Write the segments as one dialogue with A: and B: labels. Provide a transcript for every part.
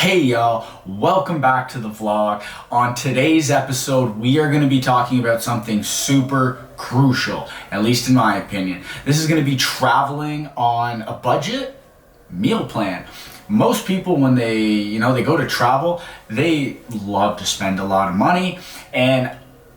A: Hey y'all, welcome back to the vlog. On today's episode, we are going to be talking about something super crucial, at least in my opinion. This is going to be traveling on a budget meal plan. Most people, when they go to travel, they love to spend a lot of money, and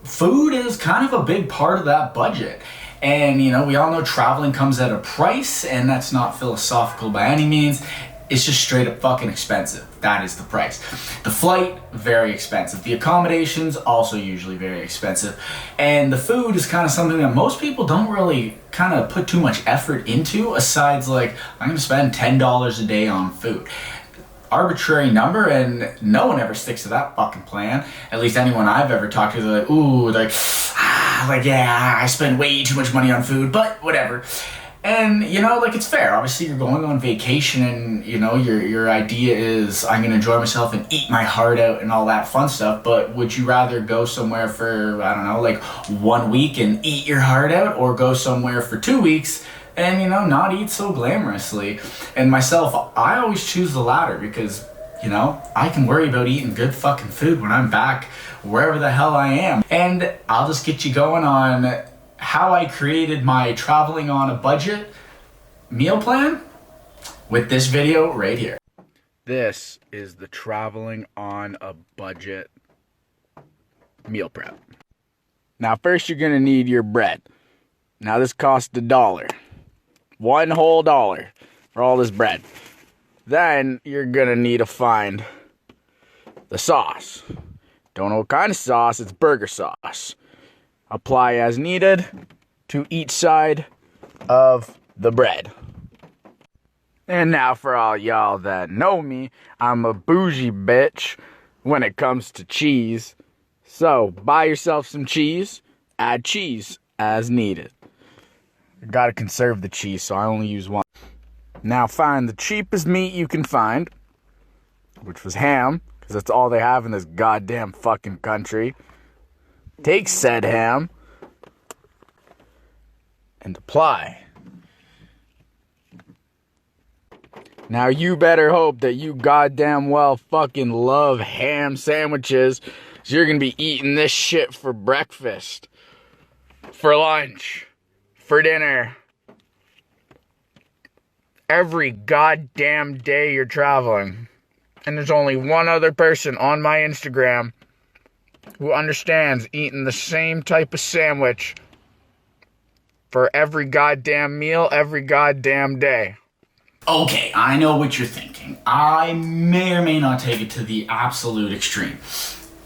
A: food is kind of a big part of that budget. And we all know traveling comes at a price, and that's not philosophical by any means. It's just straight up fucking expensive. That is the price. The flight, very expensive. The accommodations, also usually very expensive. And the food is kind of something that most people don't really kind of put too much effort into, aside like, I'm going to spend $10 a day on food. Arbitrary number, and no one ever sticks to that fucking plan. At least anyone I've ever talked to, they're like, yeah, I spend way too much money on food, but whatever. And it's fair. Obviously you're going on vacation, and your idea is I'm gonna enjoy myself and eat my heart out and all that fun stuff. But would you rather go somewhere for, I don't know, like 1 week and eat your heart out, or go somewhere for 2 weeks and not eat so glamorously? And myself, I always choose the latter, because I can worry about eating good fucking food when I'm back wherever the hell I am. And I'll just get you going on how I created my traveling on a budget meal plan with this video right here. This is the traveling on a budget meal prep. Now first you're gonna need your bread. Now this costs $1. One whole dollar for all this bread. Then you're gonna need to find the sauce. Don't know what kind of sauce, it's burger sauce. Apply as needed to each side of the bread. And now for all y'all that know me, I'm a bougie bitch when it comes to cheese. So buy yourself some cheese, add cheese as needed. You gotta conserve the cheese, so I only use one. Now find the cheapest meat you can find, which was ham, because that's all they have in this goddamn fucking country. Take said ham and apply. Now you better hope that you goddamn well fucking love ham sandwiches, so you're gonna be eating this shit for breakfast, for lunch, for dinner, every goddamn day you're traveling. And there's only one other person on my Instagram who understands eating the same type of sandwich for every goddamn meal, every goddamn day. Okay, I know what you're thinking. I may or may not take it to the absolute extreme,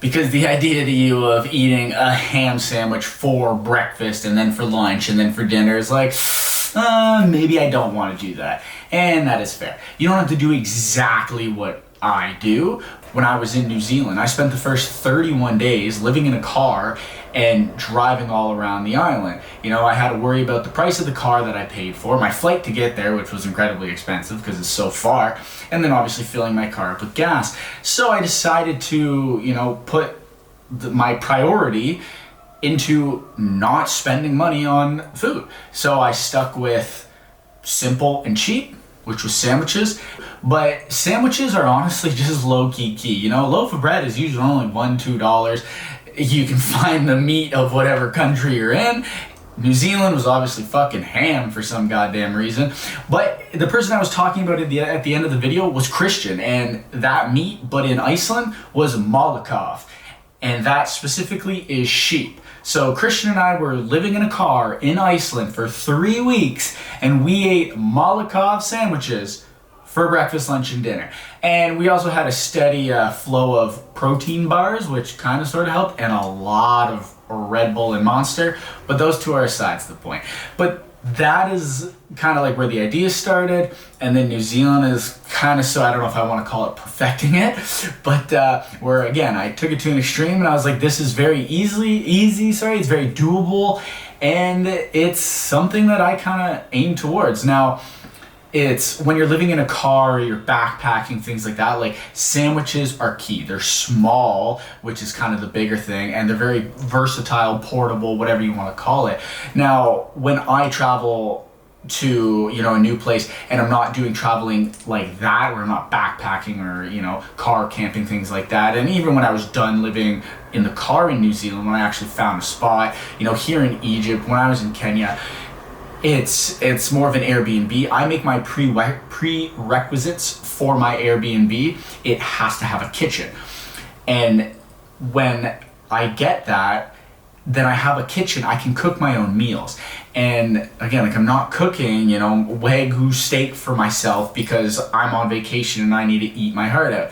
A: because the idea to you of eating a ham sandwich for breakfast and then for lunch and then for dinner is like, maybe I don't want to do that. And that is fair. You don't have to do exactly what I do. When I was in New Zealand, I spent the first 31 days living in a car and driving all around the island. I had to worry about the price of the car that I paid for, my flight to get there, which was incredibly expensive because it's so far, and then obviously filling my car up with gas. So I decided to, put my priority into not spending money on food. So I stuck with simple and cheap, which was sandwiches. But sandwiches are honestly just low-key key. A loaf of bread is usually only $1, $2. You can find the meat of whatever country you're in. New Zealand was obviously fucking ham for some goddamn reason. But the person I was talking about at the end of the video was Christian, and that meat, but in Iceland, was molokov. And that specifically is sheep. So Christian and I were living in a car in Iceland for 3 weeks, and we ate molokov sandwiches for breakfast, lunch, and dinner. And we also had a steady flow of protein bars, which kind of sort of helped, and a lot of Red Bull and Monster, but those two are asides to the point. But that is kind of like where the idea started, and then New Zealand is kind of, so I don't know if I want to call it perfecting it, but where again, I took it to an extreme, and I was like, this is very it's very doable, and it's something that I kind of aim towards. Now, it's when you're living in a car or you're backpacking, things like that, like sandwiches are key. They're small, which is kind of the bigger thing, and they're very versatile, portable, whatever you want to call it. Now, when I travel to, you know, a new place, and I'm not doing traveling like that, where I'm not backpacking or, you know, car camping, things like that. And even when I was done living in the car in New Zealand, when I actually found a spot, you know, here in Egypt, when I was in Kenya, it's more of an Airbnb. I make my prerequisites for my Airbnb. It has to have a kitchen. And when I get that, then I have a kitchen. I can cook my own meals. And again, like, I'm not cooking, you know, Wagyu steak for myself because I'm on vacation and I need to eat my heart out.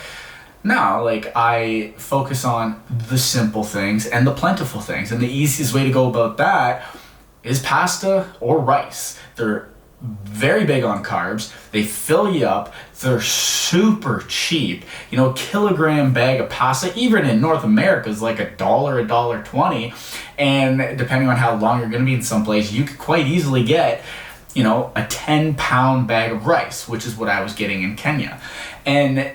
A: No, like, I focus on the simple things and the plentiful things. And the easiest way to go about that is pasta or rice. They're very big on carbs. They fill you up. They're super cheap. You know, a kilogram bag of pasta, even in North America, is like $1, $1.20. And depending on how long you're going to be in some place, you could quite easily get, you know, a 10-pound bag of rice, which is what I was getting in Kenya. And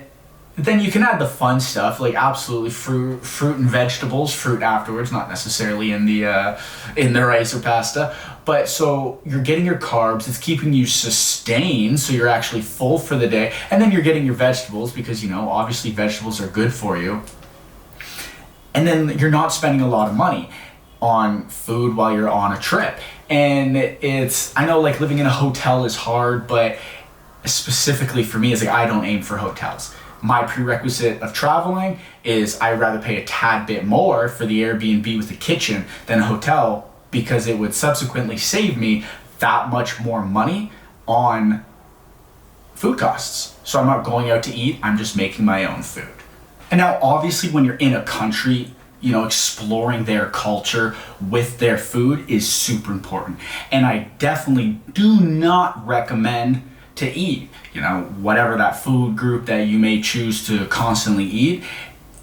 A: then you can add the fun stuff, like absolutely fruit and vegetables, fruit afterwards, not necessarily in the rice or pasta. But so you're getting your carbs, it's keeping you sustained, so you're actually full for the day. And then you're getting your vegetables because, you know, obviously vegetables are good for you. And then you're not spending a lot of money on food while you're on a trip. And I know, like, living in a hotel is hard, but specifically for me, it's like, I don't aim for hotels. My prerequisite of traveling is I'd rather pay a tad bit more for the Airbnb with a kitchen than a hotel, because it would subsequently save me that much more money on food costs. So I'm not going out to eat, I'm just making my own food. And now obviously when you're in a country, you know, exploring their culture with their food is super important. And I definitely do not recommend to eat, you know, whatever that food group that you may choose to constantly eat,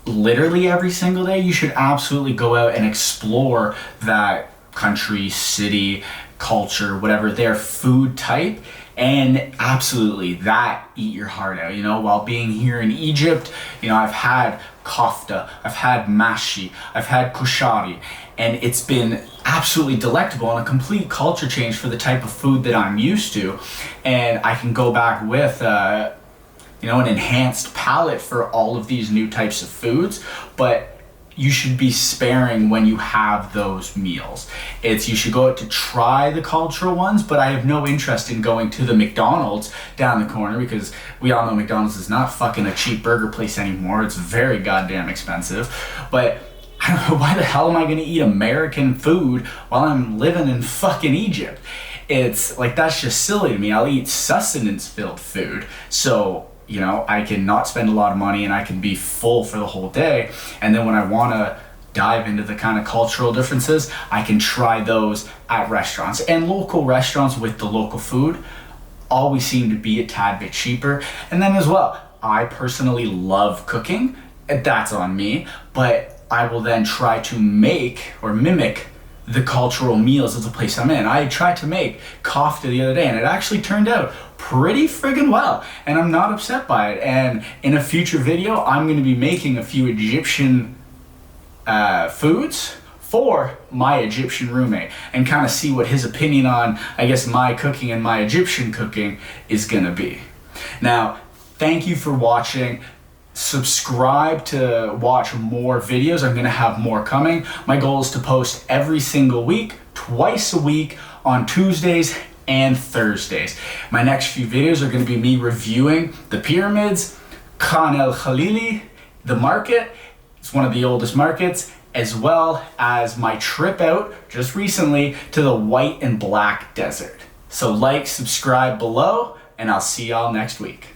A: literally every single day. You should absolutely go out and explore that country, city, culture, whatever their food type, and absolutely that eat your heart out. You know, while being here in Egypt, you know, I've had kofta, I've had mashi, I've had koshari, and it's been absolutely delectable and a complete culture change for the type of food that I'm used to. And I can go back with you know, an enhanced palate for all of these new types of foods. But you should be sparing when you have those meals. You should go out to try the cultural ones, but I have no interest in going to the McDonald's down the corner, because we all know McDonald's is not fucking a cheap burger place anymore. It's very goddamn expensive. But I don't know, why the hell am I gonna eat American food while I'm living in fucking Egypt? It's like, that's just silly to me. I'll eat sustenance-filled food. So, you know, I can not spend a lot of money and I can be full for the whole day. And then when I want to dive into the kind of cultural differences, I can try those at restaurants. And local restaurants with the local food always seem to be a tad bit cheaper. And then as well, I personally love cooking. That's on me. But I will then try to make or mimic the cultural meals of the place I'm in. I tried to make kofta the other day and it actually turned out pretty friggin' well, and I'm not upset by it. And in a future video, I'm going to be making a few Egyptian foods for my Egyptian roommate and kind of see what his opinion on, I guess, my cooking and my Egyptian cooking is going to be. Now, thank you for watching. Subscribe to watch more videos. I'm going to have more coming. My goal is to post every single week, twice a week, on Tuesdays and Thursdays. My next few videos are going to be me reviewing the pyramids, Khan el Khalili, the market. It's one of the oldest markets, as well as my trip out just recently to the White and Black Desert. So like, subscribe below, and I'll see y'all next week.